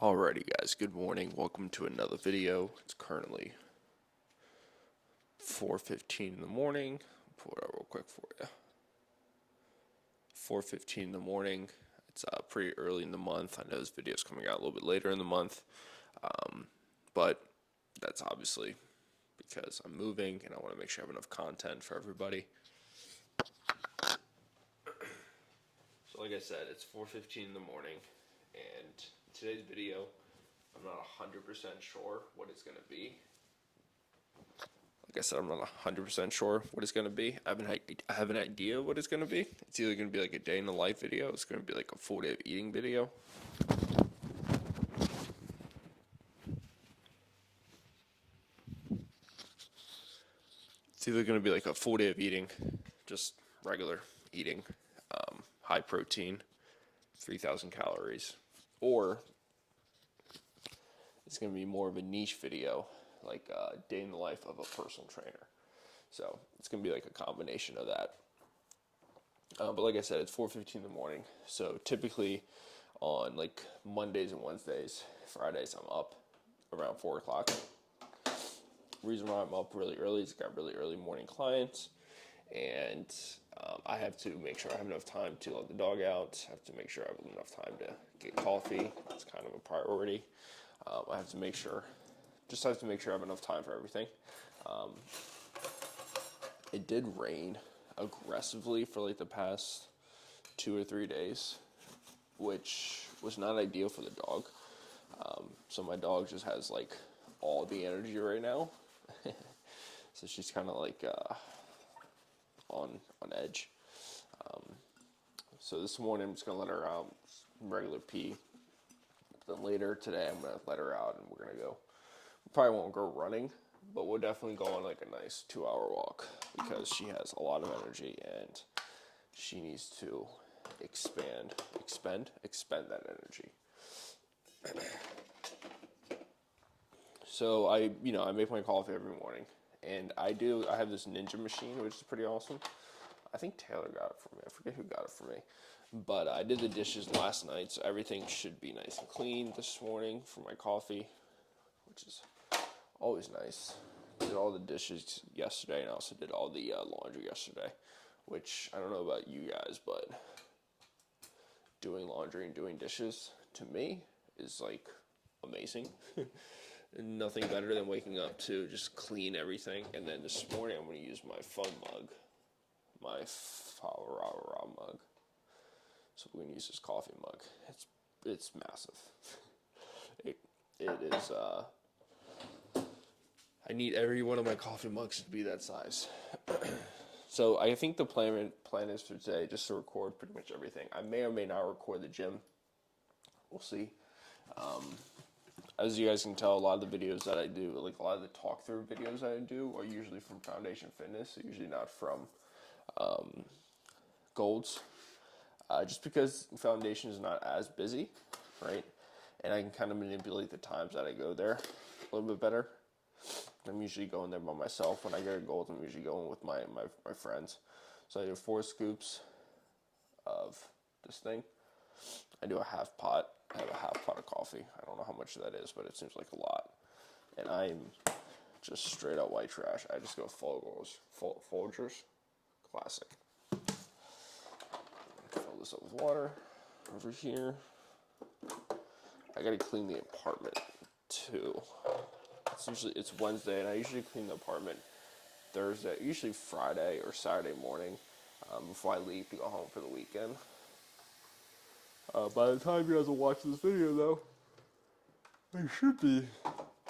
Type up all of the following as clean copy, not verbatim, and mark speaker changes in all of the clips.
Speaker 1: Alrighty guys, good morning. Welcome to another video. It's currently 4:15 in the morning. Pull it out real quick for you. 4:15 in the morning. It's pretty early in the month. I know this video is coming out a little bit later in the month, but that's obviously because I'm moving and I want to make sure I have enough content for everybody. So like I said, it's 4:15 in the morning, and today's video, I'm not 100% sure what it's going to be. Like I said, I'm not 100% sure what it's going to be. I have an idea what it's going to be. It's either going to be like a day in the life video. It's going to be like a full day of eating video. It's either going to be like a full day of eating, just regular eating, high protein, 3,000 calories, or it's going to be more of a niche video, like a day in the life of a personal trainer. So it's going to be like a combination of that. But like I said, it's 4:15 in the morning. So typically on like Mondays and Wednesdays, Fridays, I'm up around 4 o'clock. Reason why I'm up really early is I got really early morning clients, and I have to make sure I have enough time to let the dog out. I have to make sure I have enough time to get coffee. That's kind of a priority. I have to make sure I have enough time for everything. It did rain aggressively for like the past 2 or 3 days, which was not ideal for the dog. So my dog just has like all the energy right now. So she's kind of like on edge. So this morning I'm just gonna let her out, regular pee. Then later today I'm gonna let her out and we're gonna go. We probably won't go running, but we'll definitely go on like a nice 2-hour walk because she has a lot of energy and she needs to expend that energy. So I make my coffee every morning, and I have this Ninja machine, which is pretty awesome. I think Taylor got it for me. I forget who got it for me. But I did the dishes last night, so everything should be nice and clean this morning for my coffee, which is always nice. Did all the dishes yesterday, and I also did all the laundry yesterday, which I don't know about you guys, but doing laundry and doing dishes to me is like amazing. Nothing better than waking up to just clean everything. And then this morning I'm going to use my fun mug, my Fa-ra-ra mug. So we're going to use this coffee mug. It's massive. It is. I need every one of my coffee mugs to be that size. So I think the plan is for today just to record pretty much everything. I may or may not record the gym. We'll see. As you guys can tell, a lot of the videos that I do, like a lot of the talk through videos that I do, are usually from Foundation Fitness. They're usually not from Golds. Just because Foundation is not as busy, right? And I can kind of manipulate the times that I go there a little bit better. I'm usually going there by myself. When I go to Golds, I'm usually going with my friends. So I do 4 scoops of this thing. I do a half pot. I have a half pot of coffee. I don't know how much that is, but it seems like a lot. And I'm just straight up white trash. I just go Folgers. Classic. Fill this up with water. Over here. I gotta clean the apartment too. It's Wednesday, and I usually clean the apartment Thursday, usually Friday or Saturday morning, before I leave to go home for the weekend. By the time you guys will watch this video, though, I should be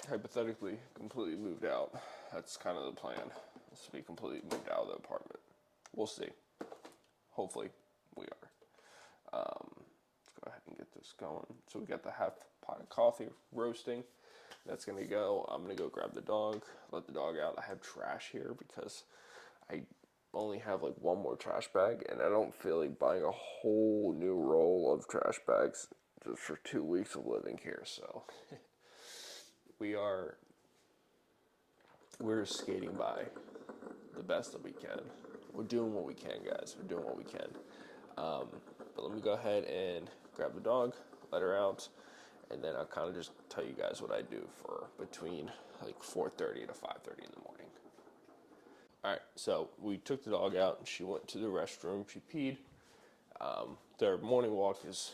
Speaker 1: hypothetically completely moved out. That's kind of the plan, is to be completely moved out of the apartment. We'll see. Hopefully, we are. Let's go ahead and get this going. So we got the half pot of coffee roasting. That's going to go. I'm going to go grab the dog, let the dog out. I have trash here because I only have like one more trash bag, and I don't feel like buying a whole new roll of trash bags just for 2 weeks of living here. So we're skating by the best that we can. We're doing what we can, guys. We're doing what we can. But let me go ahead and grab the dog, let her out, and then I'll kind of just tell you guys what I do for between like 4:30 to 5:30 in the morning. All right, so we took the dog out, and she went to the restroom. She peed. Their morning walk is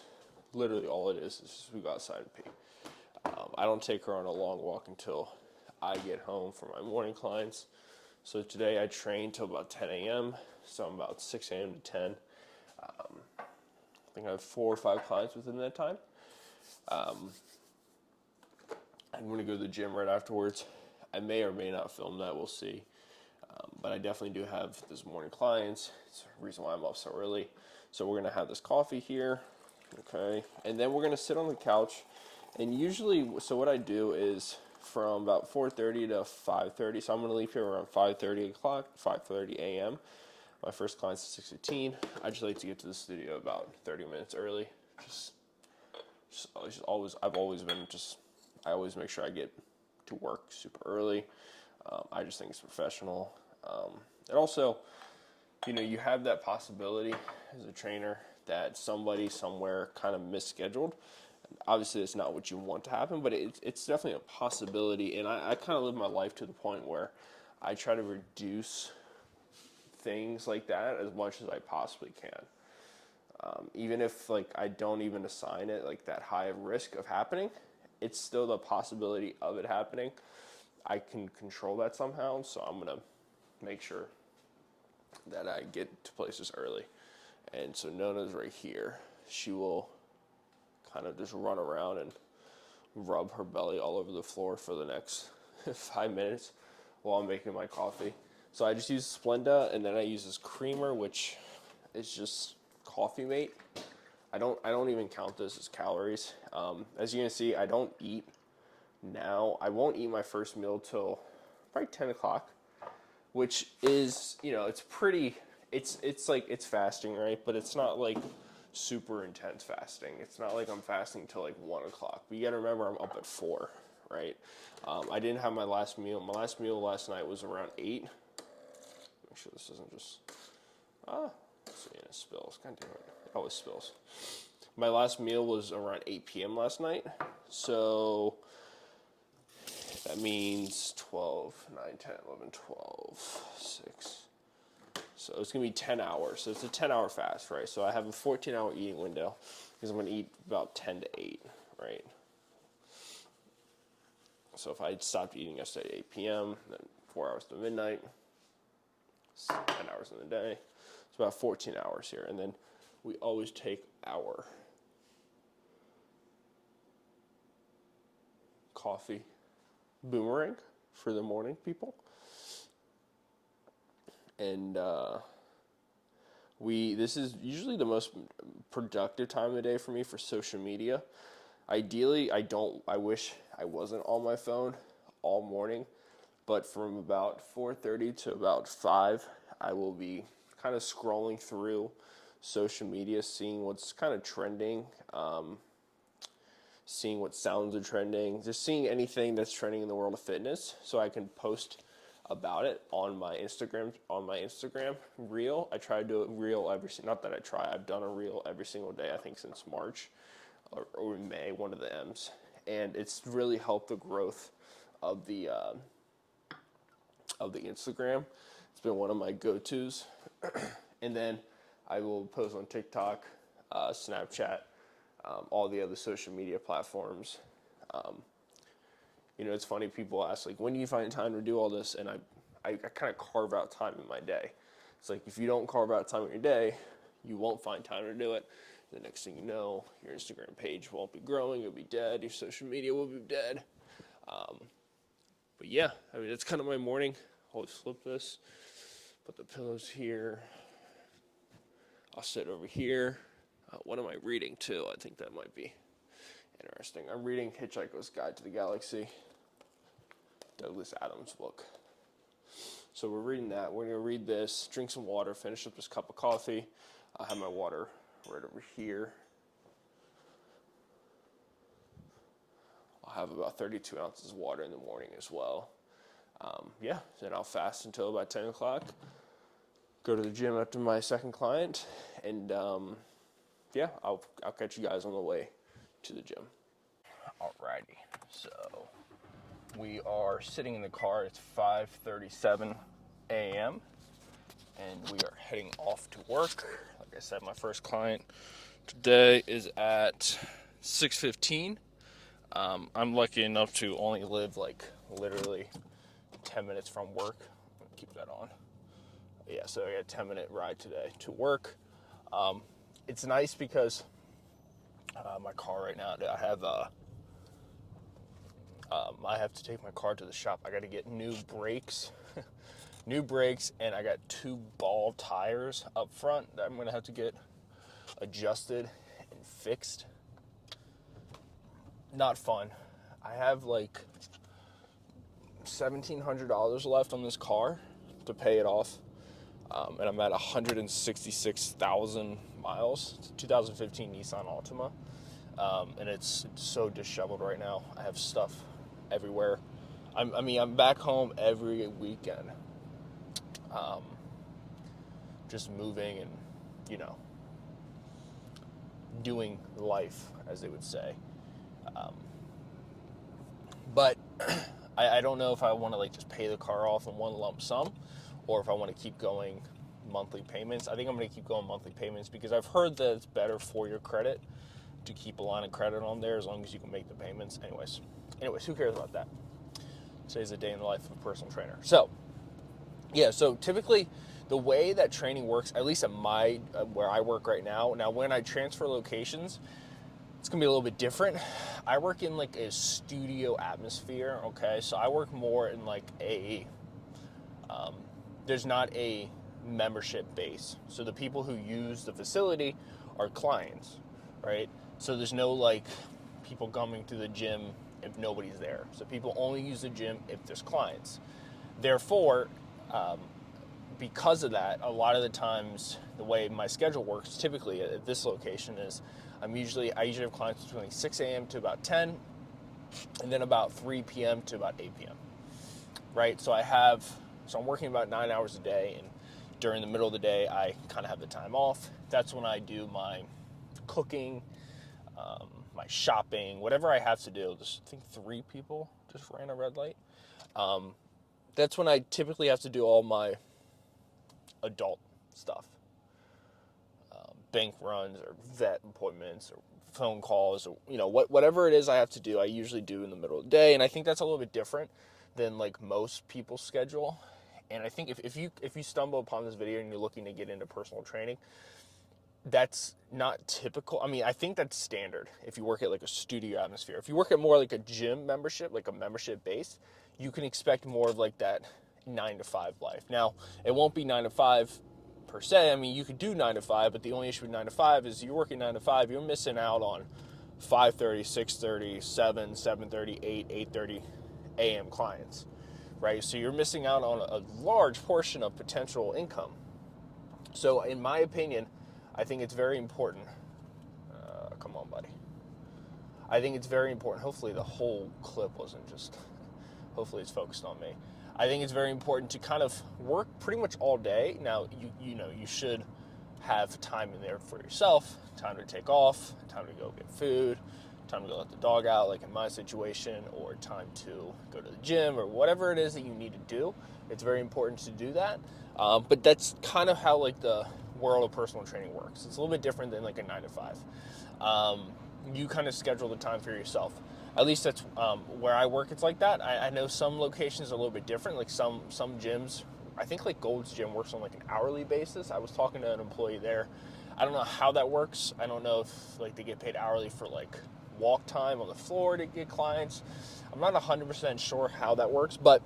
Speaker 1: literally all it is just we go outside and pee. I don't take her on a long walk until I get home from my morning clients. So today I trained till about 10 a.m., so I'm about 6 a.m. to 10. I think I have 4 or 5 clients within that time. I'm going to go to the gym right afterwards. I may or may not film that, we'll see. But I definitely do have this morning clients. It's the reason why I'm up so early. So we're going to have this coffee here, okay? And then we're going to sit on the couch. And usually, so what I do is from about 4:30 to 5:30. So I'm going to leave here around 5:30 a.m. My first client's at 6:15. I just like to get to the studio about 30 minutes early. I always make sure I get to work super early. I just think it's professional. And also, you have that possibility as a trainer that somebody somewhere kind of misscheduled. Obviously, it's not what you want to happen, but it's definitely a possibility. And I kind of live my life to the point where I try to reduce things like that as much as I possibly can. Even if I don't even assign it that high of risk of happening, it's still the possibility of it happening. I can control that somehow, so I'm gonna make sure that I get to places early. And so Nona's right here. She will kind of just run around and rub her belly all over the floor for the next 5 minutes while I'm making my coffee. So I just use Splenda, and then I use this creamer, which is just Coffee Mate. I don't even count this as calories. As you can see, I don't eat now. I won't eat my first meal till probably 10 o'clock, which is, it's fasting, right? But it's not super intense fasting. It's not like I'm fasting till 1 o'clock. But you gotta remember, I'm up at 4, right? I didn't have my last meal. My last meal last night was around 8. Make sure this isn't just, let's see, it spills. God damn it. It always spills. My last meal was around 8 p.m. last night. So that means 12, 9, 10, 11, 12, 6. So it's going to be 10 hours. So it's a 10-hour fast, right? So I have a 14-hour eating window because I'm going to eat about 10 to 8, right? So if I stopped eating yesterday at 8 p.m., then 4 hours to midnight, 10 hours in the day. It's about 14 hours here. And then we always take our coffee boomerang for the morning people. And this is usually the most productive time of the day for me for social media. Ideally, I wish I wasn't on my phone all morning, but from about 4:30 to about 5, I will be kind of scrolling through social media, seeing what's kind of trending, seeing what sounds are trending, just seeing anything that's trending in the world of fitness, so I can post about it on my Instagram reel. I try to do a reel I've done a reel every single day, I think since March or May, one of the M's, and it's really helped the growth of the Instagram. It's been one of my go-tos. And then I will post on TikTok, Snapchat, all the other social media platforms. It's funny, people ask, when do you find time to do all this? And I kind of carve out time in my day. It's if you don't carve out time in your day, you won't find time to do it. The next thing you know, your Instagram page won't be growing, it'll be dead, your social media will be dead. But yeah, that's kind of my morning. Always flip this, put the pillows here. I'll sit over here. What am I reading too? I think that might be interesting. I'm reading Hitchhiker's Guide to the Galaxy, Douglas Adams' book. So we're reading that. We're going to read this, drink some water, finish up this cup of coffee. I have my water right over here. I'll have about 32 ounces of water in the morning as well. Then I'll fast until about 10 o'clock. Go to the gym after my second client, and I'll catch you guys on the way to the gym. Alrighty, so we are sitting in the car. It's 5:37 a.m. and we are heading off to work. Like I said, my first client today is at 6:15. I'm lucky enough to only live like literally 10 minutes from work. Keep that on. Yeah, so I got a 10-minute ride today to work. It's nice because my car right now, I have to take my car to the shop. I got to get new brakes, and I got 2 ball tires up front that I'm going to have to get adjusted and fixed. Not fun. I have like $1,700 left on this car to pay it off, and I'm at 166,000 miles. It's a 2015 Nissan Altima, and it's so disheveled right now. I have stuff everywhere. I'm back home every weekend, just moving and, doing life, as they would say. But I don't know if I want to like just pay the car off in one lump sum, or if I want to keep going monthly payments. I think I'm going to keep going monthly payments because I've heard that it's better for your credit to keep a line of credit on there as long as you can make the payments. Anyways, who cares about that? Today's a day in the life of a personal trainer. So typically the way that training works, at least at where I work right now, when I transfer locations, it's going to be a little bit different. I work in like a studio atmosphere, okay? So I work more in like there's not a membership base. So the people who use the facility are clients, right? So there's no like people coming to the gym if nobody's there. So people only use the gym if there's clients. Therefore, because of that, a lot of the times the way my schedule works typically at this location is I usually have clients between 6 a.m. to about 10, and then about 3 p.m. to about 8 p.m. Right? So I'm working about 9 hours a day, and during the middle of the day, I kind of have the time off. That's when I do my cooking, my shopping, whatever I have to do. I think 3 people just ran a red light. That's when I typically have to do all my adult stuff. Bank runs or vet appointments or phone calls or whatever it is I have to do, I usually do in the middle of the day. And I think that's a little bit different than like most people's schedule. And I think if you stumble upon this video and you're looking to get into personal training, that's not typical. I mean, I think that's standard if you work at like a studio atmosphere. If you work at more like a gym membership, like a membership base, you can expect more of like that 9 to 5 life. Now, it won't be 9 to 5 per se. I mean, you could do 9 to 5, but the only issue with 9 to 5 is you're working 9 to 5, you're missing out on 5:30, 6:30, 7, 7:30, 8, 8:30 a.m. clients, right? So you're missing out on a large portion of potential income. So in my opinion, I think it's very important. Come on, buddy. I think it's very important. Hopefully the whole clip wasn't just, hopefully it's focused on me. I think it's very important to kind of work pretty much all day. Now, you should have time in there for yourself, time to take off, time to go get food, time to go let the dog out, like in my situation, or time to go to the gym or whatever it is that you need to do. It's very important to do that. But that's kind of how like the world of personal training works. It's a little bit different than like a 9 to 5. You kind of schedule the time for yourself. At least that's where I work. It's like that. I know some locations are a little bit different. Like some gyms, I think like Gold's Gym works on like an hourly basis. I was talking to an employee there. I don't know how that works. I don't know if like they get paid hourly for like walk time on the floor to get clients. I'm not 100% sure how that works, but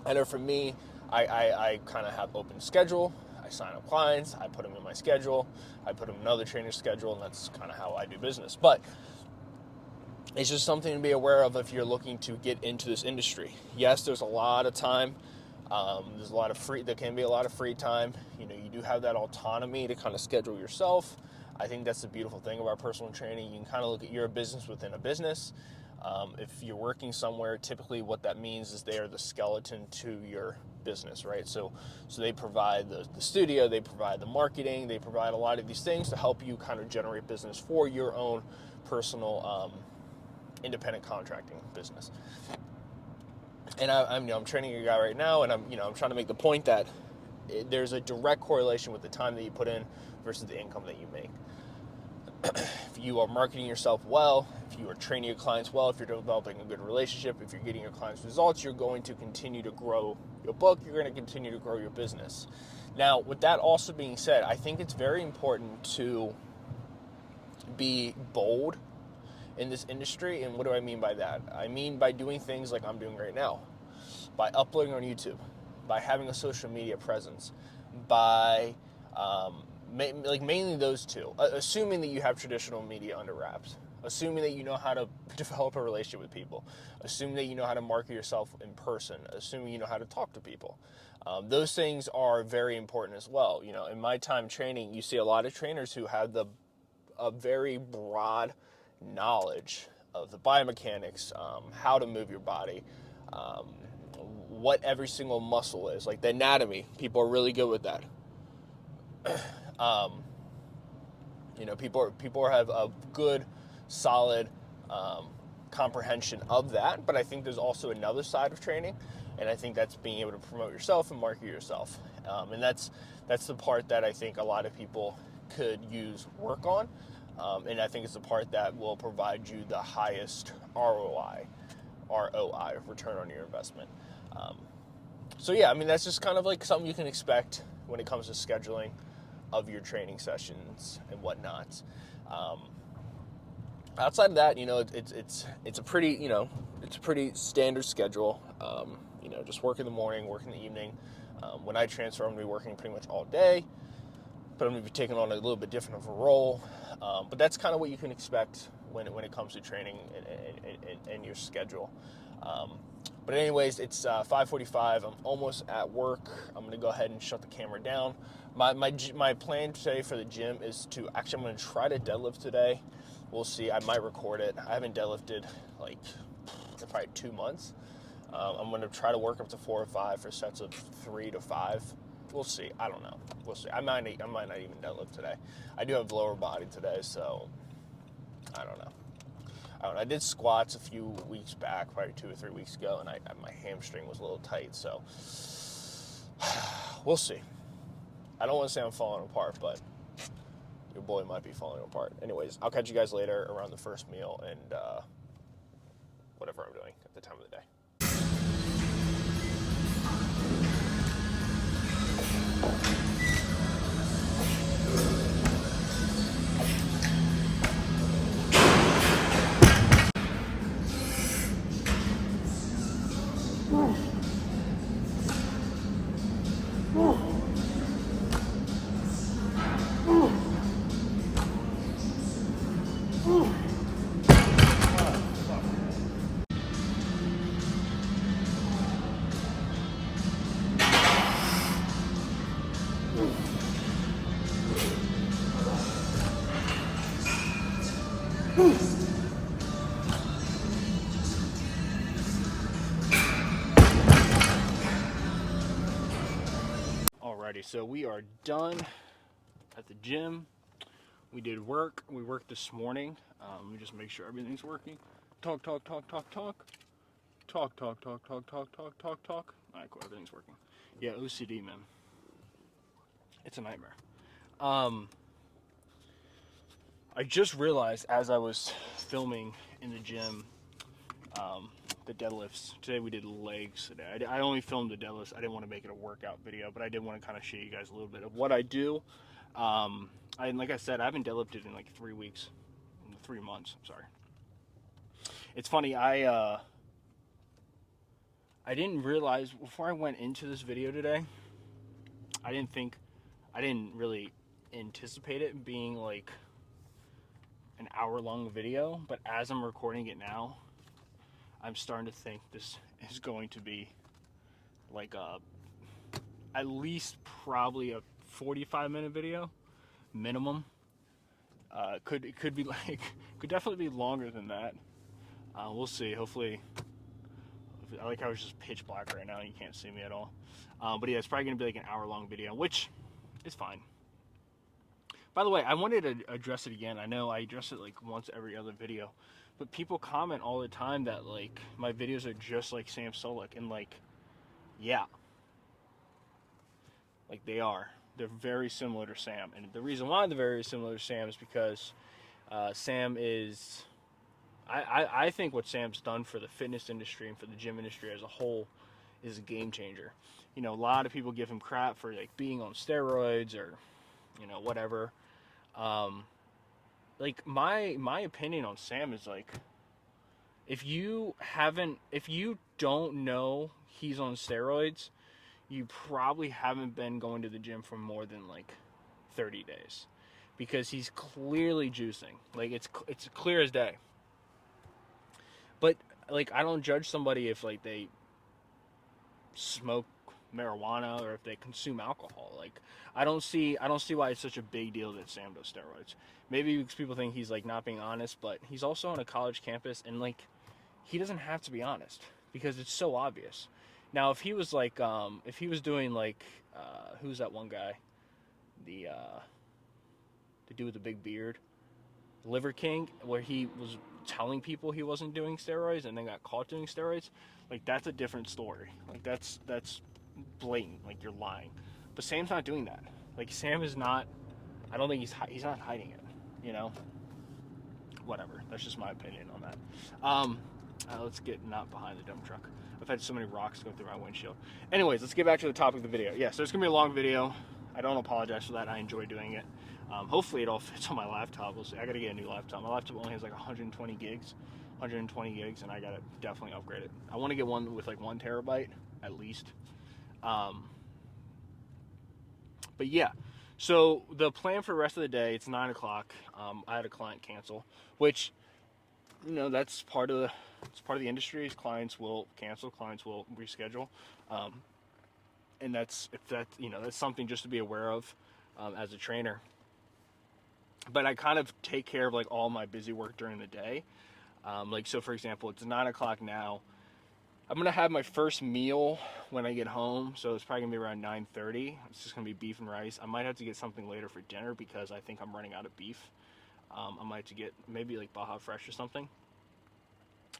Speaker 1: I know for me, I kind of have open schedule. I sign up clients, I put them in my schedule, I put them in another trainer's schedule, and that's kind of how I do business. But it's just something to be aware of if you're looking to get into this industry. Yes, there's a lot of time. There can be a lot of free time. You do have that autonomy to kind of schedule yourself. I think that's the beautiful thing about personal training. You can kind of look at your business within a business. If you're working somewhere, typically what that means is they are the skeleton to your business, right? So they provide the studio, they provide the marketing, they provide a lot of these things to help you kind of generate business for your own personal independent contracting business. And I'm training a guy right now, and I'm trying to make the point that there's a direct correlation with the time that you put in versus the income that you make. If you are marketing yourself well, if you are training your clients well, if you're developing a good relationship, if you're getting your clients results, you're going to continue to grow your book, you're going to continue to grow your business. Now, with that also being said, I think it's very important to be bold in this industry. And what do I mean by that? I mean by doing things like I'm doing right now, by uploading on YouTube, by having a social media presence, by mainly those two, assuming that you have traditional media under wraps, assuming that you know how to develop a relationship with people, assuming that you know how to market yourself in person, assuming you know how to talk to people. Those things are very important as well. In my time training, you see a lot of trainers who have a very broad knowledge of the biomechanics, how to move your body, what every single muscle is, like the anatomy. People are really good with that. People have a good, solid comprehension of that. But I think there's also another side of training, and I think that's being able to promote yourself and market yourself. And that's the part that I think a lot of people could use work on. And I think it's the part that will provide you the highest ROI, return on your investment. So yeah, that's just kind of like something you can expect when it comes to scheduling of your training sessions and whatnot. Outside of that, it's a pretty standard schedule. Just work in the morning, work in the evening. When I transfer, I'm going to be working pretty much all day, but I'm going to be taking on a little bit different of a role. But that's kind of what you can expect when it comes to training and your schedule. But anyways, it's 5:45. I'm almost at work. I'm going to go ahead and shut the camera down. My plan today for the gym is I'm going to try to deadlift today. We'll see. I might record it. I haven't deadlifted in probably 2 months. I'm going to try to work up to 4 or 5 for sets of 3 to 5. We'll see. I don't know. We'll see. I might not even deadlift today. I do have lower body today, so I don't know. I did squats a few weeks back, probably 2 or 3 weeks ago, and my hamstring was a little tight, so we'll see. I don't want to say I'm falling apart, but your boy might be falling apart. Anyways, I'll catch you guys later around the first meal and whatever I'm doing at the time of the day. Alrighty, so we are done at the gym. We did work. We worked this morning. Let me just make sure everything's working. Talk. Talk. Alright, cool. Everything's working. Yeah, OCD, man. It's a nightmare. I just realized as I was filming in the gym, the deadlifts. Today we did legs today. I only filmed the deadlifts. I didn't want to make it a workout video, but I did want to kind of show you guys a little bit of what I do. Like I said, I haven't deadlifted in like 3 months. I'm sorry. It's funny. I didn't realize before I went into this video today. I didn't really anticipate it being like an hour-long video. But as I'm recording it now, I'm starting to think this is going to be like at least probably a 45-minute video minimum. Could definitely be longer than that. We'll see. Hopefully, I like how it's just pitch black right now. You can't see me at all. But yeah, it's probably gonna be like an hour-long video, which is fine. By the way, I wanted to address it again. I know I address it like once every other video,
Speaker 2: But people comment all the time that like my videos are just like Sam Solik, and like, yeah, like they are. They're very similar to Sam, and the reason why they're very similar to Sam is because Sam is. I think what Sam's done for the fitness industry and for the gym industry as a whole is a game changer. You know, a lot of people give him crap for like being on steroids or, you know, whatever. Um, like my opinion on Sam is like, if you don't know he's on steroids, you probably haven't been going to the gym for more than like 30 days, because he's clearly juicing. Like it's clear as day. But like I don't judge somebody if like they smoke marijuana or if they consume alcohol. Like I don't see why it's such a big deal that Sam does steroids. Maybe because people think he's like not being honest, but he's also on a college campus, and like he doesn't have to be honest because it's so obvious. Now if he was like if he was doing like who's that one guy? The dude with the big beard, Liver King, where he was telling people he wasn't doing steroids and then got caught doing steroids. Like that's a different story. Like that's blatant. Like you're lying. But Sam's not doing that. Like Sam is not. I don't think he's not hiding it. You know. Whatever. That's just my opinion on that. Let's get not behind the dump truck. I've had so many rocks go through my windshield. Anyways, let's get back to the topic of the video. Yeah, so it's gonna be a long video. I don't apologize for that. I enjoy doing it. Hopefully it all fits on my laptop. We'll see. I gotta get a new laptop. My laptop only has like 120 gigs, and I gotta definitely upgrade it. I want to get one with like 1 terabyte at least. But yeah, so the plan for the rest of the day, it's 9 o'clock. I had a client cancel, which, you know, that's part of the industry. Clients will cancel, clients will reschedule, and that's something just to be aware of as a trainer. But I kind of take care of like all my busy work during the day. Like so, for example, it's 9 o'clock now. I'm gonna have my first meal when I get home, so it's probably gonna be around 9:30. It's just gonna be beef and rice. I might have to get something later for dinner because I think I'm running out of beef. I might have to get maybe like Baja Fresh or something.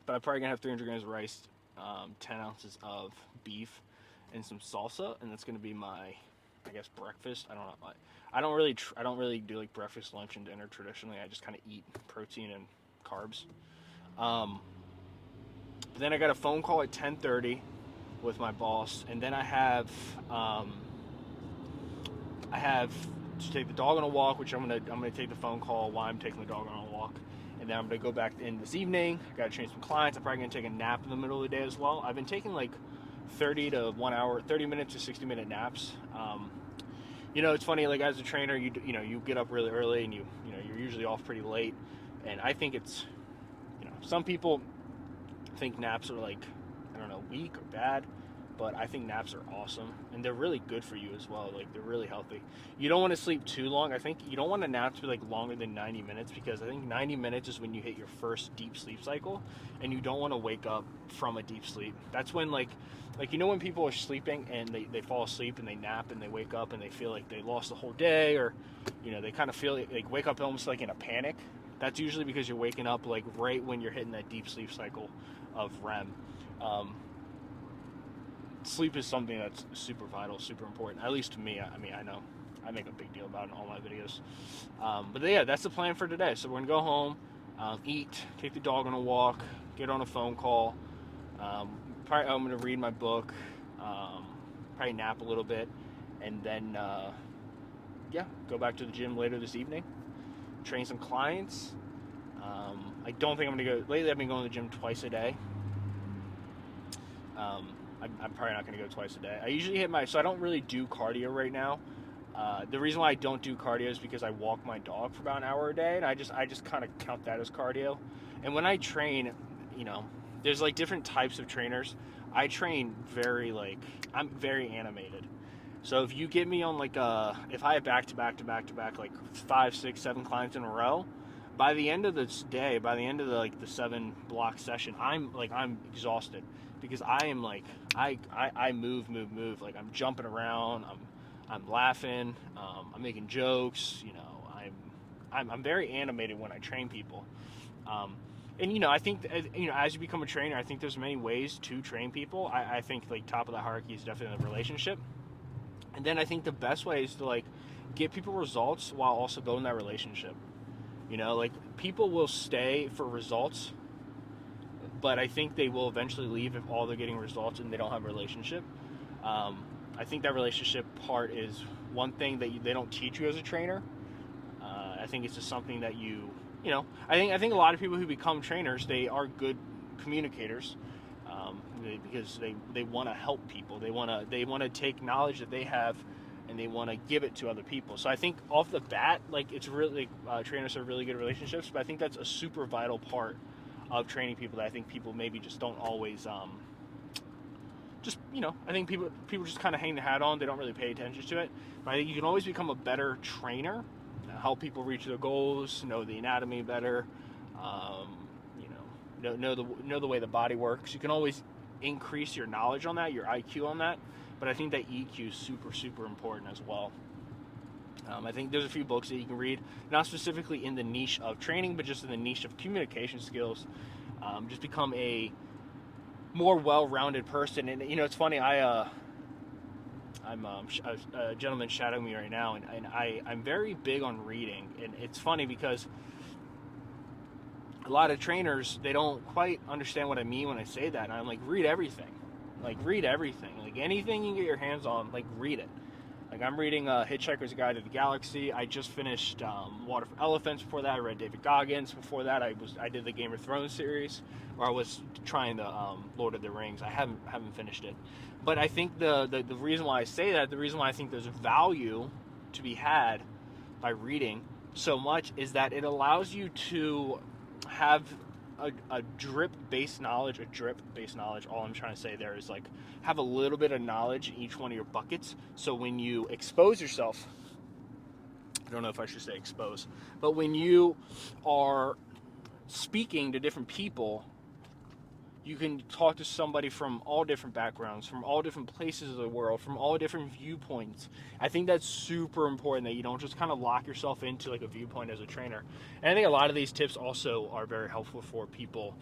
Speaker 2: But I'm probably gonna have 300 grams of rice, 10 ounces of beef, and some salsa, and that's gonna be my, I guess, breakfast. I don't know. I don't really do like breakfast, lunch, and dinner traditionally. I just kind of eat protein and carbs. Then I got a phone call at 10:30 with my boss, and then I have to take the dog on a walk, which I'm gonna take the phone call while I'm taking the dog on a walk, and then I'm gonna go back in this evening. I gotta train some clients. I'm probably gonna take a nap in the middle of the day as well. I've been taking like 30 minutes to 60-minute naps. You know, it's funny, like as a trainer, you get up really early, and you're usually off pretty late, and I think it's, some people think naps are like, I don't know, weak or bad, but I think naps are awesome, and they're really good for you as well. Like they're really healthy. You don't want to sleep too long. I think you don't want a nap to be like longer than 90 minutes, because I think 90 minutes is when you hit your first deep sleep cycle, and you don't want to wake up from a deep sleep. That's when like when people are sleeping and they fall asleep and they nap and they wake up and they feel like they lost the whole day, or they kind of feel like wake up almost like in a panic. That's usually because you're waking up like right when you're hitting that deep sleep cycle of REM. Sleep is something that's super vital, super important, at least to me. I mean, I know I make a big deal about it in all my videos. But yeah, that's the plan for today. So we're gonna go home, eat, take the dog on a walk, get on a phone call. Probably I'm gonna read my book, probably nap a little bit, and then go back to the gym later this evening, train some clients. I don't think I'm gonna go. Lately, I've been going to the gym twice a day. I'm probably not going to go twice a day. I usually so I don't really do cardio right now. The reason why I don't do cardio is because I walk my dog for about an hour a day, and I just kind of count that as cardio. And when I train, there's like different types of trainers. I train I'm very animated. So if you get me on if I have back to back like 5, 6, 7 clients in a row, by the end of this day, by the end of the 7 block session, I'm exhausted, because I am I move, like I'm jumping around, I'm laughing, I'm making jokes, I'm very animated when I train people. And I think as you become a trainer, I think there's many ways to train people. I think like top of the hierarchy is definitely the relationship, and then I think the best way is to like get people results while also building that relationship. Like people will stay for results, but I think they will eventually leave if all they're getting results and they don't have a relationship. I think that relationship part is one thing that they don't teach you as a trainer. I think it's just something that I think a lot of people who become trainers, they are good communicators, because they want to help people. They want to take knowledge that they have, and they want to give it to other people. So I think off the bat, like it's really trainers have really good relationships, but I think that's a super vital part of training people that I think people maybe just don't always I think people just kind of hang the hat on. They don't really pay attention to it. But I think you can always become a better trainer, help people reach their goals, know the anatomy better, know the way the body works. You can always increase your knowledge on that, your IQ on that. But I think that EQ is super, super important as well. I think there's a few books that you can read, not specifically in the niche of training, but just in the niche of communication skills. Just become a more well-rounded person. And it's funny, I'm a gentleman shadowing me right now, and I'm very big on reading. And it's funny because a lot of trainers, they don't quite understand what I mean when I say that. And I'm like, read everything. Like anything you can get your hands on, like read it. Like I'm reading Hitchhiker's Guide to the Galaxy. I just finished Water for Elephants. Before that, I read David Goggins. Before that, I did the Game of Thrones series, or I was trying the Lord of the Rings. I haven't finished it, but I think the reason why I say that, the reason why I think there's value to be had by reading so much, is that it allows you to have a drip-based knowledge. All I'm trying to say there is like have a little bit of knowledge in each one of your buckets. So when you expose yourself, I don't know if I should say expose, but when you are speaking to different people, you can talk to somebody from all different backgrounds, from all different places of the world, from all different viewpoints. I think that's super important, that you don't just kind of lock yourself into like a viewpoint as a trainer. And I think a lot of these tips also are very helpful for people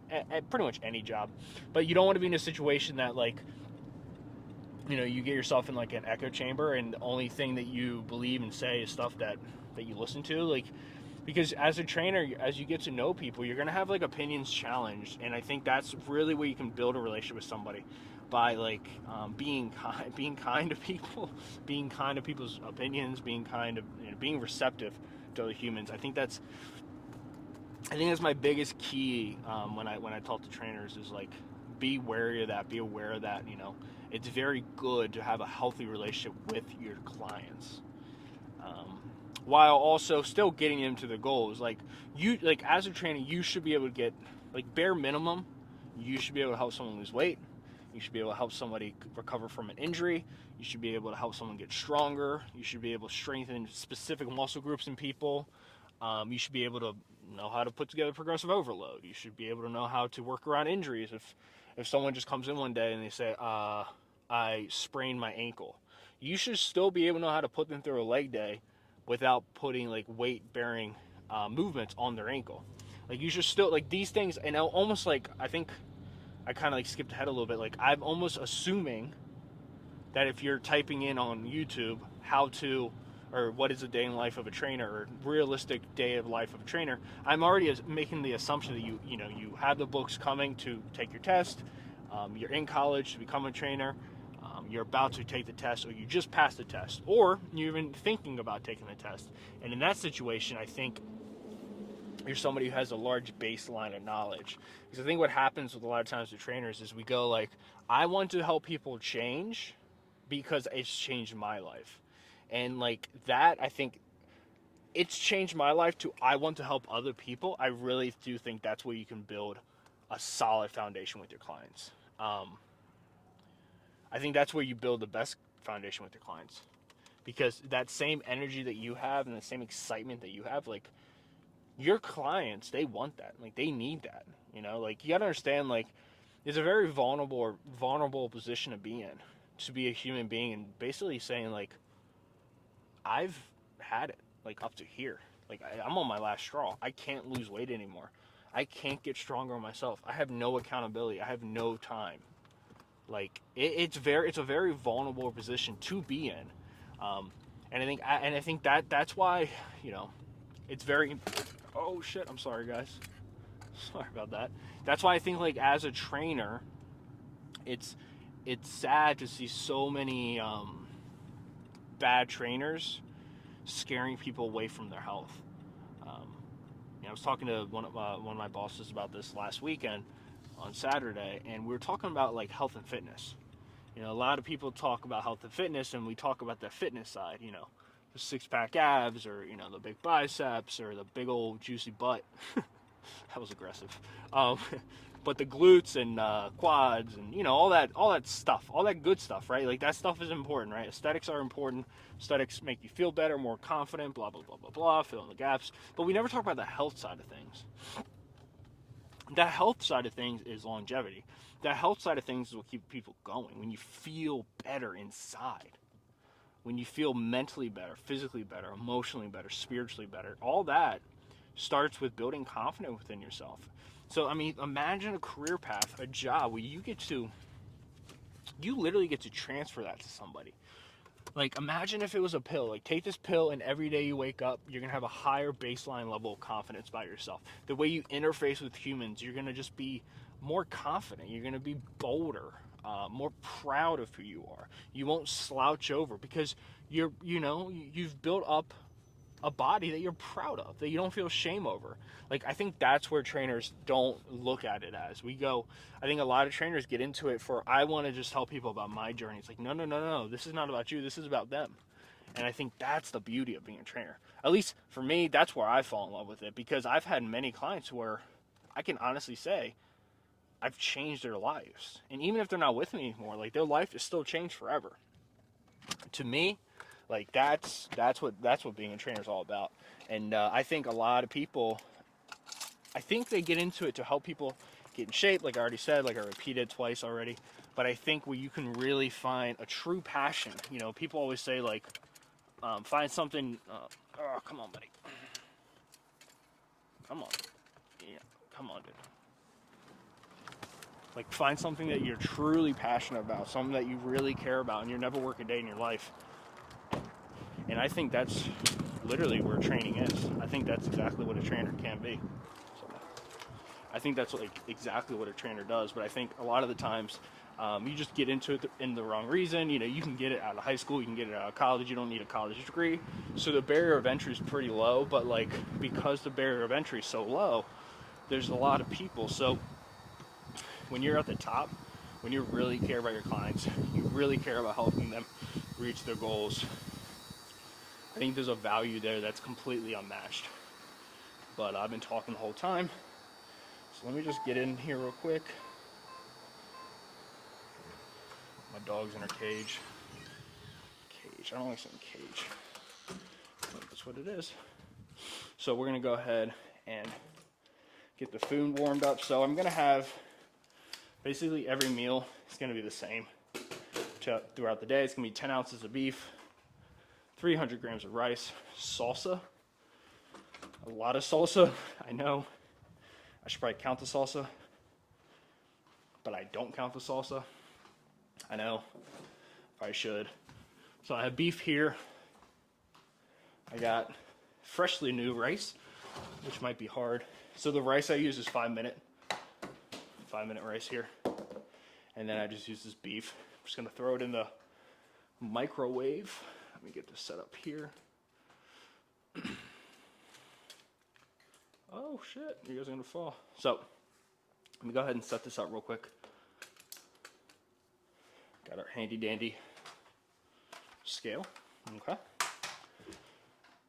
Speaker 2: at pretty much any job. But you don't want to be in a situation that like, you get yourself in like an echo chamber, and the only thing that you believe and say is stuff that you listen to. Like, because as a trainer, as you get to know people, you're going to have like opinions challenged. And I think that's really where you can build a relationship with somebody, by like being kind to people, being kind to people's opinions, being kind of, being receptive to other humans. I think that's my biggest key when I talk to trainers, is like, be wary of that, be aware of that. It's very good to have a healthy relationship with your clients, while also still getting them to their goals. Like as a trainer, you should be able to get, like, bare minimum, you should be able to help someone lose weight. You should be able to help somebody recover from an injury. You should be able to help someone get stronger. You should be able to strengthen specific muscle groups in people. You should be able to know how to put together progressive overload. You should be able to know how to work around injuries. If someone just comes in one day and they say, I sprained my ankle, you should still be able to know how to put them through a leg day without putting like weight-bearing movements on their ankle. Like, you should still, like, these things. And almost like, I think I kind of like skipped ahead a little bit. Like, I'm almost assuming that if you're typing in on YouTube how to, or what is a day in the life of a trainer, or realistic day of life of a trainer, I'm already making the assumption that you have the books coming to take your test, you're in college to become a trainer, you're about to take the test, or you just passed the test, or you're even thinking about taking the test. And in that situation, I think you're somebody who has a large baseline of knowledge. Because I think what happens with a lot of times with trainers is we go like, I want to help people change because it's changed my life. And like that, I think it's changed my life to, I want to help other people. I really do think that's where you can build a solid foundation with your clients. I think that's where you build the best foundation with your clients, because that same energy that you have and the same excitement that you have, like, your clients, they want that. Like, they need that. Like, you gotta understand, like, it's a very vulnerable position to be in, to be a human being, and basically saying, like, I've had it, like, up to here. Like, I'm on my last straw. I can't lose weight anymore. I can't get stronger myself. I have no accountability. I have no time. Like it's a very vulnerable position to be in, and I think that's why, you know, it's very. Oh shit! I'm sorry, guys. Sorry about that. That's why I think, like, as a trainer, it's sad to see so many bad trainers scaring people away from their health. Um, I was talking to one of my bosses about this last weekend on Saturday, and we were talking about, like, health and fitness. You know, a lot of people talk about health and fitness, and we talk about the fitness side. You know, the six-pack abs, or, you know, the big biceps, or the big old juicy butt. That was aggressive. Um, but the glutes and quads, and, you know, all that stuff, all that good stuff, right? Like, that stuff is important, right? Aesthetics are important. Aesthetics make you feel better, more confident, blah blah blah blah blah. Fill in the gaps. But we never talk about the health side of things. The health side of things is longevity. The health side of things is what keeps people going. When you feel better inside, when you feel mentally better, physically better, emotionally better, spiritually better, all that starts with building confidence within yourself. So, I mean, imagine a career path, a job where you literally get to transfer that to somebody. Like, imagine if it was a pill. Like, take this pill, and every day you wake up, you're going to have a higher baseline level of confidence about yourself. The way you interface with humans, you're going to just be more confident. You're going to be bolder, more proud of who you are. You won't slouch over because you've built up a body that you're proud of, that you don't feel shame over. Like, I think that's where trainers don't look at it as. I think a lot of trainers get into it for, I want to just tell people about my journey. It's like, no, this is not about you, this is about them. And I think that's the beauty of being a trainer. At least for me, that's where I fall in love with it, because I've had many clients where I can honestly say I've changed their lives. And even if they're not with me anymore, like, their life is still changed forever. To me, like, that's what being a trainer is all about. And I think a lot of people, I think they get into it to help people get in shape, like I already said, like I repeated twice already. But I think where you can really find a true passion, you know, people always say, like, find something. Oh, come on, buddy. Come on. Yeah, come on, dude. Like, find something that you're truly passionate about, something that you really care about, and you'll never work a day in your life. And I think that's literally where training is. I think that's exactly what a trainer can be. So I think that's exactly what a trainer does. But I think a lot of the times you just get into it in the wrong reason. You know, you can get it out of high school, you can get it out of college. You don't need a college degree. So the barrier of entry is pretty low. But, like, because the barrier of entry is so low, there's a lot of people. So when you're at the top, when you really care about your clients, you really care about helping them reach their goals, I think there's a value there that's completely unmatched. But I've been talking the whole time, so let me just get in here real quick. My dog's in her cage. I don't like saying cage, but that's what it is. So we're gonna go ahead and get the food warmed up. So I'm gonna have basically every meal is gonna be the same throughout the day. It's gonna be 10 ounces of beef, 300 grams of rice, salsa, a lot of salsa. I know I should probably count the salsa, but I don't count the salsa. I know I should. So I have beef here. I got freshly new rice, which might be hard. So the rice I use is 5-minute rice here. And then I just use this beef. I'm just gonna throw it in the microwave. Let me get this set up here. Oh shit, you guys are gonna fall. So, let me go ahead and set this up real quick. Got our handy dandy scale, okay.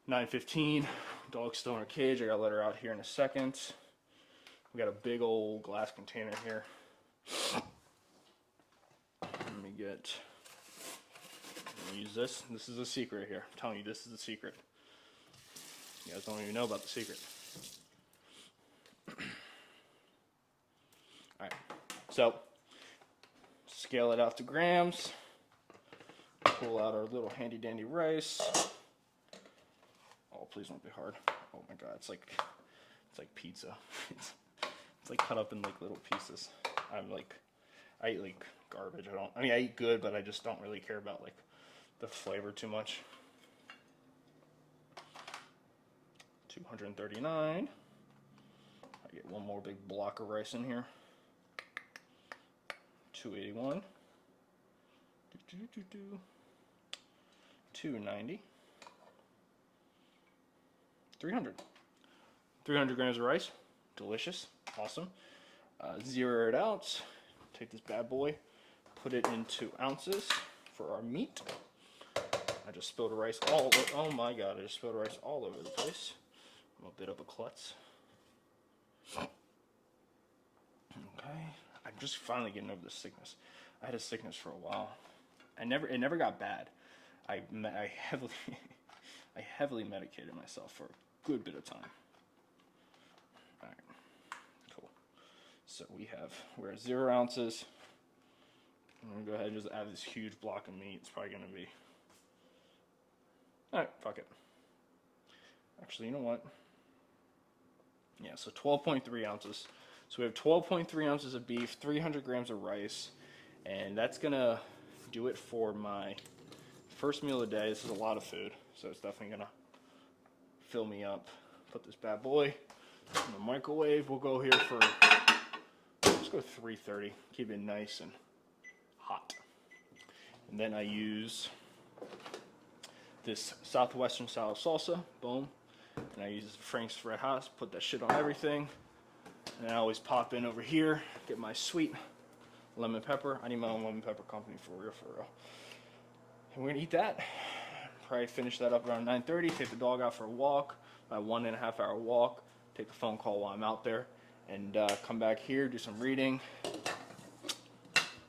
Speaker 2: 9:15, dog's still in her cage. I gotta let her out here in a second. We got a big old glass container here. Let me use this. This is a secret here. I'm telling you, this is the secret. You guys don't even know about the secret. Alright, so scale it out to grams. Pull out our little handy dandy rice. Oh, please don't be hard. Oh my god, it's like pizza. like cut up in like little pieces. I eat like garbage. I eat good, but I just don't really care about like the flavor too much. 239. I get one more big block of rice in here. 281. 290. 300. 300 grams of rice. Delicious. Awesome. Zero it out. Take this bad boy, put it into ounces for our meat. I just spilled rice all over. Oh my god, I just spilled rice all over the place. I'm a bit of a klutz. Okay. I'm just finally getting over this sickness. I had a sickness for a while. It never got bad. I heavily medicated myself for a good bit of time. All right. Cool. So we're at 0 ounces. I'm gonna go ahead and just add this huge block of meat. It's probably gonna be, all right, fuck it. Actually, you know what? Yeah, so 12.3 ounces. So we have 12.3 ounces of beef, 300 grams of rice, and that's gonna do it for my first meal of the day. This is a lot of food, so it's definitely gonna fill me up. Put this bad boy in the microwave. We'll go here for, let's go 330. Keep it nice and hot. And then I use this Southwestern style salsa, boom. And I use Frank's Red Hot, put that shit on everything. And I always pop in over here, get my sweet lemon pepper. I need my own lemon pepper company for real, for real. And we're gonna eat that. Probably finish that up around 9:30, take the dog out for a walk, my 1.5 hour walk, take a phone call while I'm out there, and come back here, do some reading.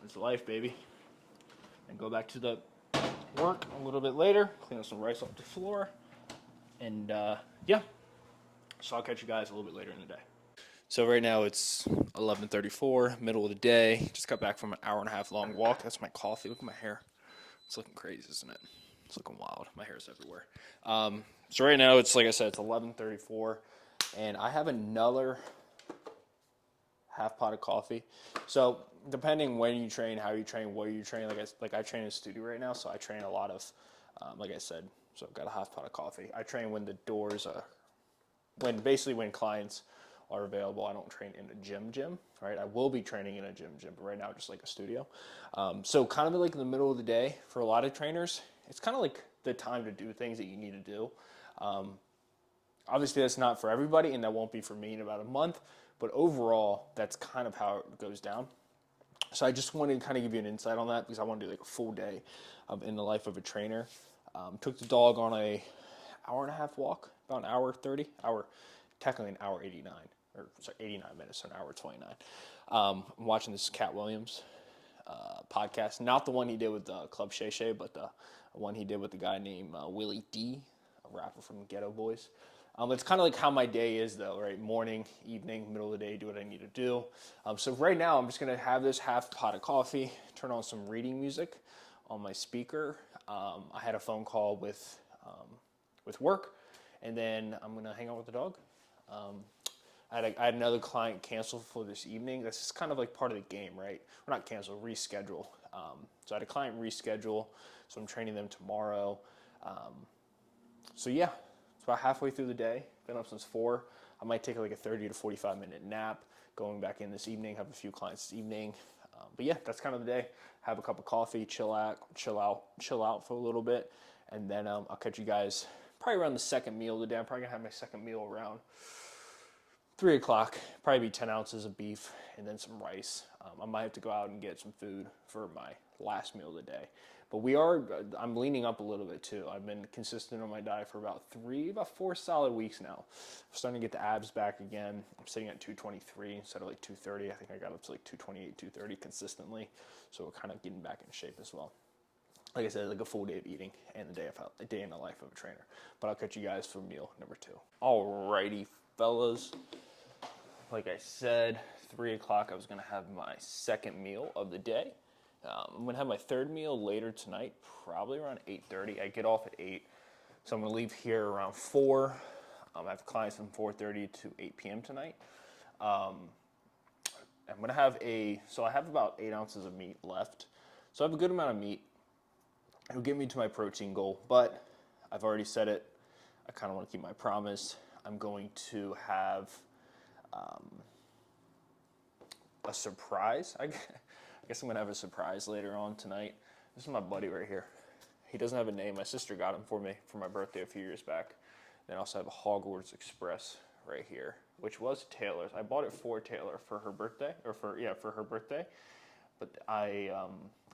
Speaker 2: It's life, baby. And go back to the work a little bit later, clean up some rice off the floor, and yeah. So I'll catch you guys a little bit later in the day. So right now it's 11:34, middle of the day. Just got back from an 1.5 hour long walk. That's my coffee. Look at my hair. It's looking crazy, isn't it? It's looking wild. My hair's everywhere. So right now it's, like I said, it's 11:34, and I have another half pot of coffee. So depending when you train, how you train, what you train, like I train in a studio right now, so I train a lot of, like I said, so I've got a half pot of coffee. I train when the doors, when clients are available. I don't train in a gym, right? I will be training in a gym, but right now just like a studio. So kind of like in the middle of the day for a lot of trainers, it's kind of like the time to do things that you need to do. Obviously that's not for everybody, and that won't be for me in about a month, but overall that's kind of how it goes down. So I just wanted to kind of give you an insight on that because I want to do like a full day in the life of a trainer. Took the dog on a 1.5 hour walk, about an hour 30, technically an hour 89, or sorry, 89 minutes, so an hour 29. I'm watching this Cat Williams podcast, not the one he did with Club Shay Shay, but the one he did with the guy named Willie D, a rapper from Ghetto Boys. It's kind of like how my day is though, right? Morning, evening, middle of the day, do what I need to do. So right now I'm just gonna have this half pot of coffee, turn on some reading music on my speaker. I had a phone call with work, and then I'm gonna hang out with the dog. I had another client cancel for this evening. That's just kind of like part of the game, right? Or not cancel, reschedule. So I had a client reschedule, so I'm training them tomorrow. So yeah, it's about halfway through the day. Been up since 4. I might take like a 30 to 45 minute nap. Going back in this evening, have a few clients this evening. But yeah, that's kind of the day. Have a cup of coffee, chill out for a little bit, and then I'll catch you guys probably around the second meal of the day. I'm probably gonna have my second meal around 3 o'clock. Probably be 10 ounces of beef and then some rice. I might have to go out and get some food for my last meal of the day. But I'm leaning up a little bit too. I've been consistent on my diet for about 4 solid weeks now. I'm starting to get the abs back again. I'm sitting at 223 instead of like 230. I think I got up to like 228, 230 consistently. So we're kind of getting back in shape as well. Like I said, like a full day of eating and a day in the life of a trainer. But I'll catch you guys for meal number 2. Alrighty, fellas. Like I said, 3 o'clock I was going to have my second meal of the day. I'm going to have my third meal later tonight, probably around 8:30. I get off at 8, so I'm going to leave here around 4. I have clients from 4:30 to 8 p.m. tonight.
Speaker 1: I'm gonna have so I have about 8 ounces of meat left. So I have a good amount of meat. It'll get me to my protein goal, but I've already said it. I kind of want to keep my promise. I'm going to have a surprise. I guess I'm gonna have a surprise later on tonight. This is my buddy right here. He doesn't have a name. My sister got him for me for my birthday a few years back. Then I also have a Hogwarts Express right here, which was Taylor's. I bought it for Taylor for her birthday, for her birthday. But I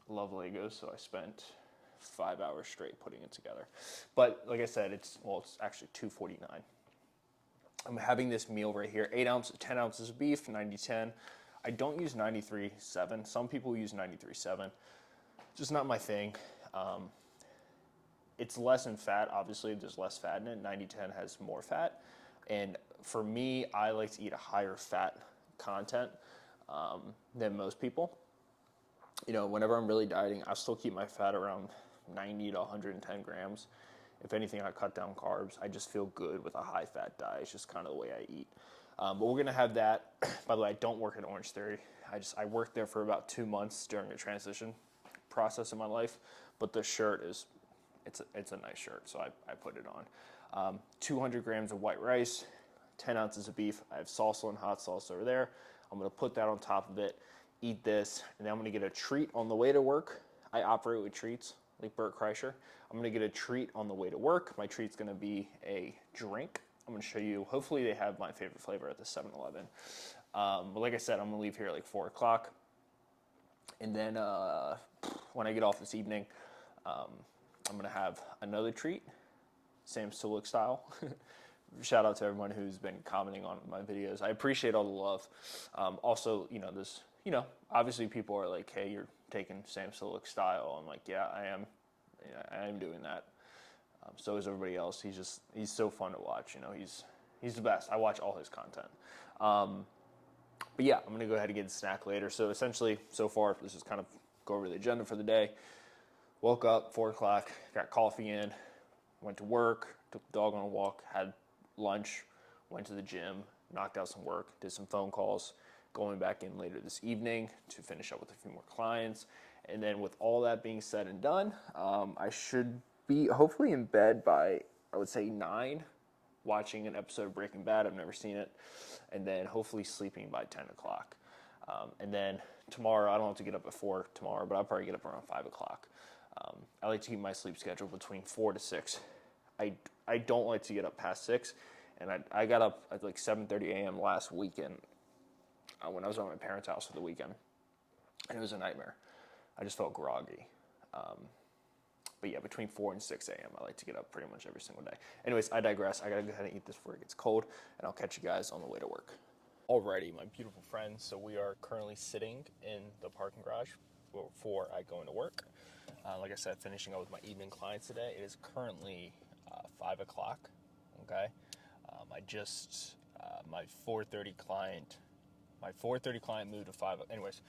Speaker 1: love Legos, so I spent 5 hours straight putting it together. But like I said, it's actually $2.49. I'm having this meal right here, 10 ounces of beef, 90-10. I don't use 93.7. Some people use 93.7. Just not my thing. It's less in fat, obviously, there's less fat in it. 90-10 has more fat. And for me, I like to eat a higher fat content than most people. You know, whenever I'm really dieting, I still keep my fat around 90 to 110 grams. If anything, I cut down carbs. I just feel good with a high fat diet. It's just kind of the way I eat. But we're gonna have that. By the way, I don't work at Orange Theory. I worked there for about 2 months during a transition process in my life. But the shirt it's a nice shirt, so I put it on. 200 grams of white rice, 10 ounces of beef. I have salsa and hot sauce over there. I'm gonna put that on top of it, eat this, and then I'm gonna get a treat on the way to work. I operate with treats, like Bert Kreischer. I'm gonna get a treat on the way to work. My treat's gonna be a drink. I'm gonna show you, hopefully they have my favorite flavor at the 7-Eleven. But like I said, I'm gonna leave here at like 4 o'clock. And then when I get off this evening, I'm gonna have another treat, Sam Sulek style. Shout out to everyone who's been commenting on my videos. I appreciate all the love. Also, obviously people are like, hey, you're taking Sam Sulek style. I'm like, yeah, I am. Yeah, I am doing that. So is everybody else. He's so fun to watch. He's the best. I watch all his content. But yeah, I'm gonna go ahead and get a snack later. So essentially, so far, this is kind of go over the agenda for the day. Woke up 4 o'clock, got coffee in, went to work, took the dog on a walk, had lunch, went to the gym, knocked out some work, did some phone calls, going back in later this evening to finish up with a few more clients. And then with all that being said and done, I should be hopefully in bed by, I would say 9, watching an episode of Breaking Bad. I've never seen it. And then hopefully sleeping by 10 o'clock. And then tomorrow, I don't have to get up at 4 tomorrow, but I'll probably get up around 5 o'clock. I like to keep my sleep schedule between 4 to 6. I don't like to get up past 6. And I got up at like 7:30 a.m. last weekend when I was at my parents' house for the weekend. And it was a nightmare. I just felt groggy. But yeah, between 4 and 6 a.m., I like to get up pretty much every single day. Anyways, I digress. I got to go ahead and eat this before it gets cold, and I'll catch you guys on the way to work. Alrighty, my beautiful friends. So we are currently sitting in the parking garage before I go into work. Like I said, finishing up with my evening clients today. It is currently 5 o'clock, okay? My 4:30 client moved to 5. Anyways,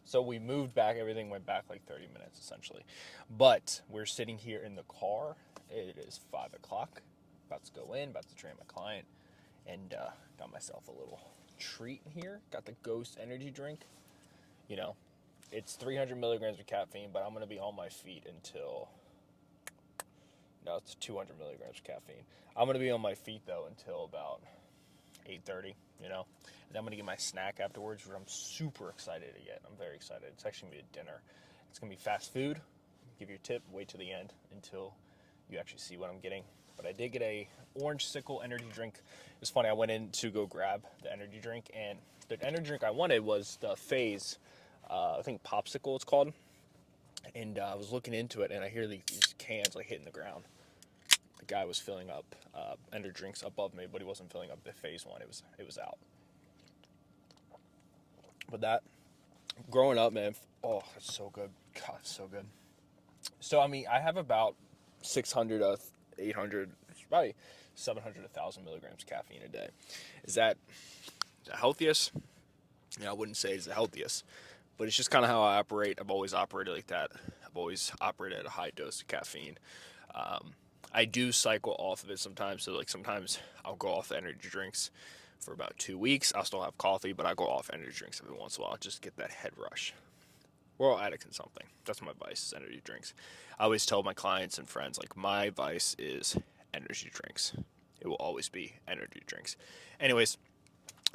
Speaker 1: so we moved back. Everything went back like 30 minutes, essentially. But we're sitting here in the car. It is 5 o'clock. About to go in, about to train my client. And got myself a little treat in here. Got the Ghost energy drink. It's 300 milligrams of caffeine, but I'm going to be on my feet until... No, it's 200 milligrams of caffeine. I'm going to be on my feet, though, until about 8:30, And then I'm going to get my snack afterwards, which I'm super excited to get. I'm very excited. It's actually going to be a dinner. It's going to be fast food. Give you a tip. Wait to the end until you actually see what I'm getting. But I did get a orange sickle energy drink. It was funny. I went in to go grab the energy drink, and the energy drink I wanted was the Phase, I think Popsicle it's called. And I was looking into it, and I hear these cans like hitting the ground. The guy was filling up energy drinks above me, but he wasn't filling up the Phase one. It was out. But that, growing up, man, oh, it's so good. God, it's so good. So, I have about 600, 800, probably 700, 1,000 milligrams of caffeine a day. Is that the healthiest? I wouldn't say it's the healthiest, but it's just kind of how I operate. I've always operated like that. I've always operated at a high dose of caffeine. I do cycle off of it sometimes. So, sometimes I'll go off the energy drinks
Speaker 2: for about 2 weeks. I'll still have coffee, but I go off energy drinks every once in a while just to get that head rush. We're all addicts in something. That's my vice, is energy drinks. I always tell my clients and friends, like, my vice is energy drinks. It will always be energy drinks. Anyways,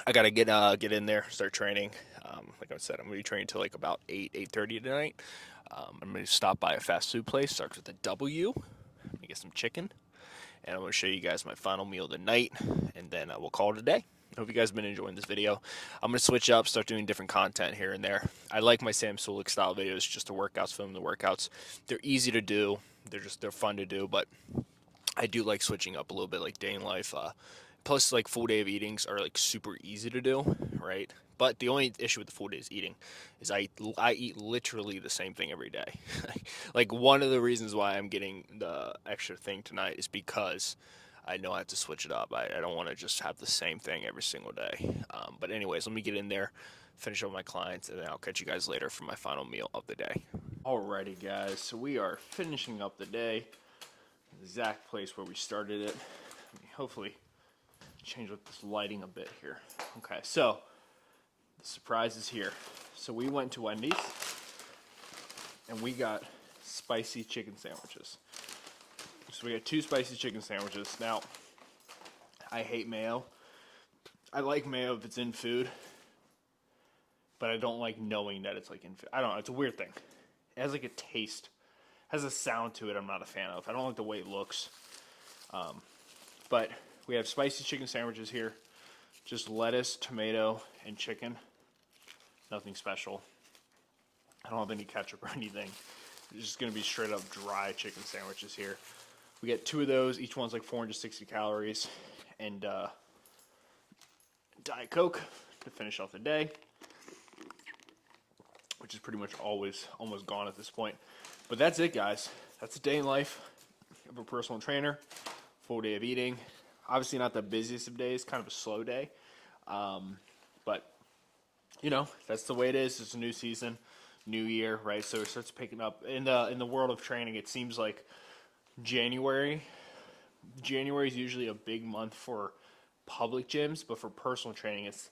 Speaker 2: I gotta get in there, start training. Like I said, I'm gonna be training till like about 8:30 tonight. I'm gonna stop by a fast food place. Starts with a W. I'm gonna get some chicken, and I'm gonna show you guys my final meal of the night, and then we'll call it a day. I hope you guys have been enjoying this video. I'm gonna switch up, start doing different content here and there. I like my Sam Sulik style videos, just the workouts, film the workouts. They're easy to do. They're fun to do, but I do like switching up a little bit, like day in life. Plus, like, full day of eatings are like super easy to do, right? But the only issue with the full days eating is I eat literally the same thing every day. Like, one of the reasons why I'm getting the extra thing tonight is because I know I have to switch it up. I don't want to just have the same thing every single day. But anyways, let me get in there, finish up with my clients, and then I'll catch you guys later for my final meal of the day. Alrighty, guys. So we are finishing up the day. The exact place where we started it. Hopefully change up this lighting a bit here. Okay, so the surprise is here. So we went to Wendy's and we got spicy chicken sandwiches. So we got 2 spicy chicken sandwiches. Now, I hate mayo. I like mayo if it's in food, but I don't like knowing that it's like in food. I don't know, it's a weird thing. It has like a taste, has a sound to it I'm not a fan of. I don't like the way it looks. But we have spicy chicken sandwiches here. Just lettuce, tomato, and chicken. Nothing special. I don't have any ketchup or anything. It's just going to be straight up dry chicken sandwiches here. We get 2 of those. Each one's like 460 calories. And Diet Coke to finish off the day, which is pretty much always almost gone at this point. But that's it, guys. That's a day in life of a personal trainer. Full day of eating. Obviously not the busiest of days, kind of a slow day. But, you know, that's the way it is. It's a new season, new year, right? So it starts picking up. In the world of training, it seems like January is usually a big month for public gyms, but for personal training, it's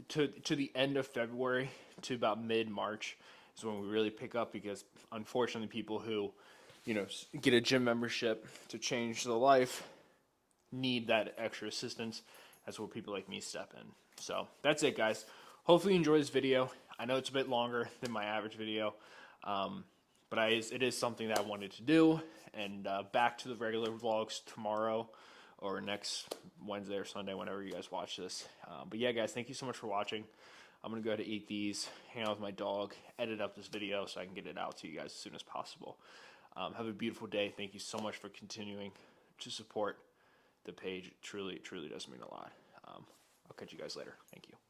Speaker 2: to the end of February to about mid-March is when we really pick up, because unfortunately people who, you know, get a gym membership to change their life need that extra assistance. That's where people like me step in. So that's it, guys. Hopefully you enjoy this video. I know it's a bit longer than my average video, but it is something that I wanted to do. And back to the regular vlogs tomorrow or next Wednesday or Sunday, whenever you guys watch this. But yeah, guys, thank you so much for watching. I'm going to go ahead and eat these, hang out with my dog, edit up this video so I can get it out to you guys as soon as possible. Have a beautiful day. Thank you so much for continuing to support the page. It truly, truly does mean a lot. I'll catch you guys later. Thank you.